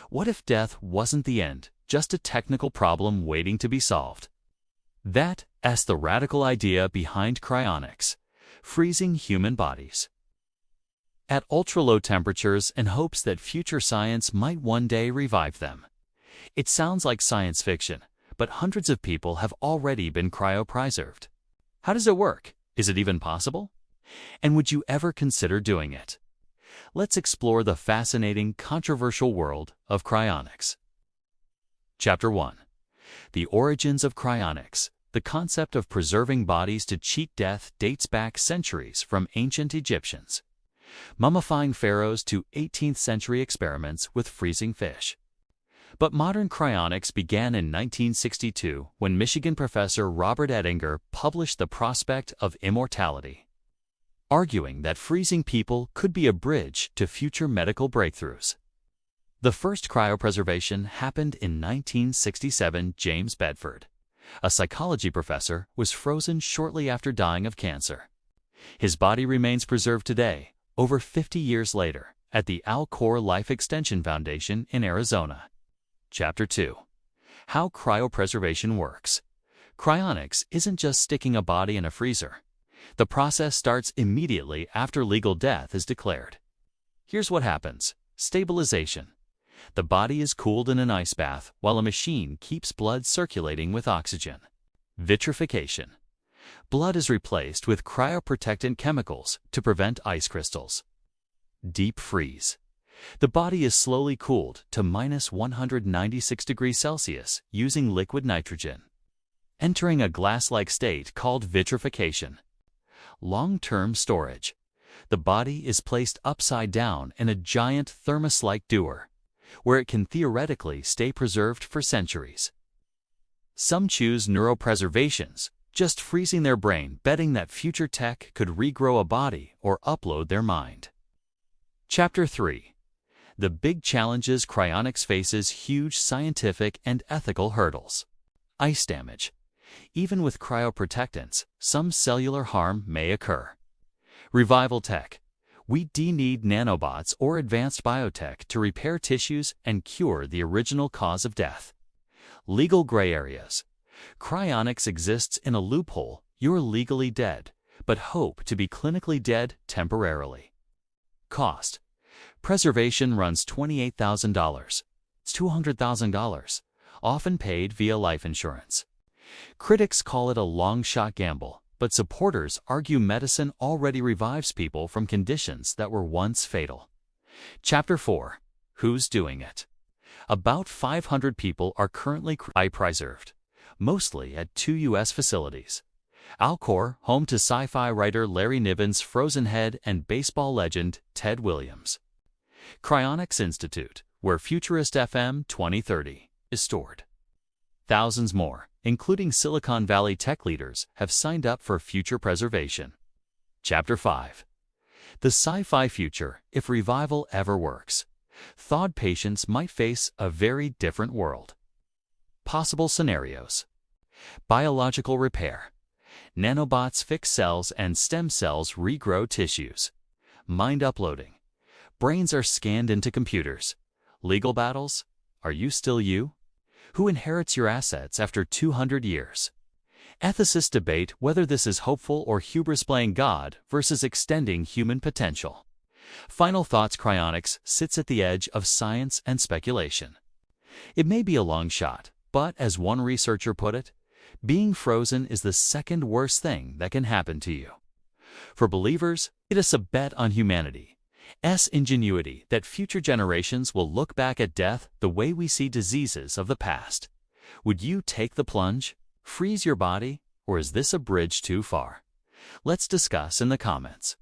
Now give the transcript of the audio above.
What if death wasn't the end, just a technical problem waiting to be solved? That's the radical idea behind cryonics, freezing human bodies at ultra-low temperatures in hopes that future science might one day revive them. It sounds like science fiction, but hundreds of people have already been cryopreserved. How does it work? Is it even possible? And would you ever consider doing it? Let's explore the fascinating, controversial world of cryonics. Chapter 1. The origins of cryonics. The concept of preserving bodies to cheat death dates back centuries from ancient Egyptians, mummifying pharaohs to 18th century experiments with freezing fish. But modern cryonics began in 1962 when Michigan professor Robert Ettinger published The Prospect of Immortality, arguing that freezing people could be a bridge to future medical breakthroughs. The first cryopreservation happened in 1967. James Bedford, a psychology professor, was frozen shortly after dying of cancer. His body remains preserved today, over 50 years later, at the Al-Khor Life Extension Foundation in Arizona. Chapter 2. How cryopreservation works. Cryonics isn't just sticking a body in a freezer. The process starts immediately after legal death is declared. Here's what happens. Stabilization. The body is cooled in an ice bath while a machine keeps blood circulating with oxygen. Vitrification. Blood is replaced with cryoprotectant chemicals to prevent ice crystals. Deep freeze. The body is slowly cooled to -196 degrees Celsius using liquid nitrogen, entering a glass-like state called vitrification. Long-term storage. The body is placed upside down in a giant thermos-like dewar, where it can theoretically stay preserved for centuries. Some choose neuropreservations, just freezing their brain, betting that future tech could regrow a body or upload their mind. Chapter 3. The big challenges cryonics faces: huge scientific and ethical hurdles. Ice damage. Even with cryoprotectants, some cellular harm may occur. Revival tech. We need nanobots or advanced biotech to repair tissues and cure the original cause of death. Legal gray areas. Cryonics exists in a loophole. You're legally dead, but hope to be clinically dead temporarily. Cost. Preservation runs $28,000. It's $200,000, often paid via life insurance. Critics call it a long-shot gamble, but supporters argue medicine already revives people from conditions that were once fatal. Chapter 4. Who's doing it? About 500 people are currently cryopreserved, mostly at 2 U.S. facilities. Al-Khor, home to sci-fi writer Larry Niven's Frozen Head and baseball legend Ted Williams. Cryonics Institute, where Futurist FM 2030 is stored. Thousands more, including Silicon Valley tech leaders, have signed up for future preservation. Chapter 5. The sci-fi future, if revival ever works. Thawed patients might face a very different world. Possible scenarios. Biological repair. Nanobots fix cells and stem cells regrow tissues. Mind uploading. Brains are scanned into computers. Legal battles. Are you still you? Who inherits your assets after 200 years? Ethicists debate whether this is hopeful or hubris playing God versus extending human potential. Final thoughts. Cryonics sits at the edge of science and speculation. It may be a long shot, but as one researcher put it, being frozen is the second worst thing that can happen to you. For believers, it is a bet on humanity's ingenuity that future generations will look back at death the way we see diseases of the past. Would you take the plunge, freeze your body, or is this a bridge too far? Let's discuss in the comments.